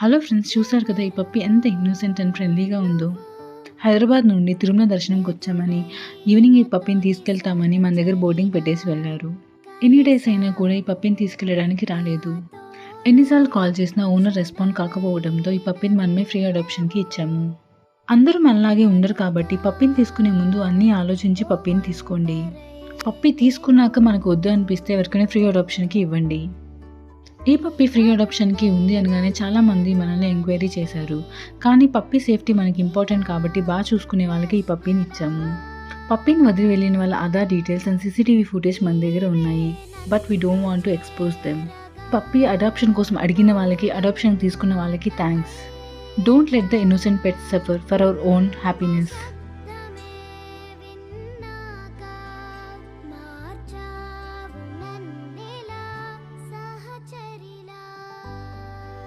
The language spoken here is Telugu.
హలో ఫ్రెండ్స్, చూసారు కదా ఈ పప్పి ఎంత ఇన్నోసెంట్ అండ్ ఫ్రెండ్లీగా ఉందో. హైదరాబాద్ నుండి తిరుమల దర్శనంకి వచ్చామని, ఈవినింగ్ ఈ పప్పిని తీసుకెళ్తామని మన దగ్గర బోర్డింగ్ పెట్టేసి వెళ్ళారు. ఎన్ని డేస్ అయినా కూడా ఈ పప్పిని తీసుకెళ్ళడానికి రాలేదు. ఎన్నిసార్లు కాల్ చేసినా ఓనర్ రెస్పాండ్ కాకపోవడంతో ఈ పప్పిని మనమే ఫ్రీ అడాప్షన్కి ఇచ్చాము. అందరూ మనలాగే ఉండరు కాబట్టి పప్పిని తీసుకునే ముందు అన్నీ ఆలోచించి పప్పిని తీసుకోండి. పప్పి తీసుకున్నాక మనకు వద్దు అనిపిస్తే ఎవరికైనా ఫ్రీ అడాప్షన్కి ఇవ్వండి. ఈ పప్పి ఫ్రీ అడాప్షన్కి ఉంది అనగానే చాలామంది మనల్ని ఎంక్వైరీ చేశారు. కానీ పప్పి సేఫ్టీ మనకి ఇంపార్టెంట్ కాబట్టి బాగా చూసుకునే వాళ్ళకి ఈ పప్పిని ఇచ్చాము. పప్పిని వదిలి వెళ్ళిన వాళ్ళ Aadhaar details and CCTV footage మన దగ్గర ఉన్నాయి. But we don't want to expose them. Puppy adoption కోసం అడిగిన వాళ్ళకి, అడాప్షన్ తీసుకున్న వాళ్ళకి thanks. Don't let the innocent pets suffer for our own happiness.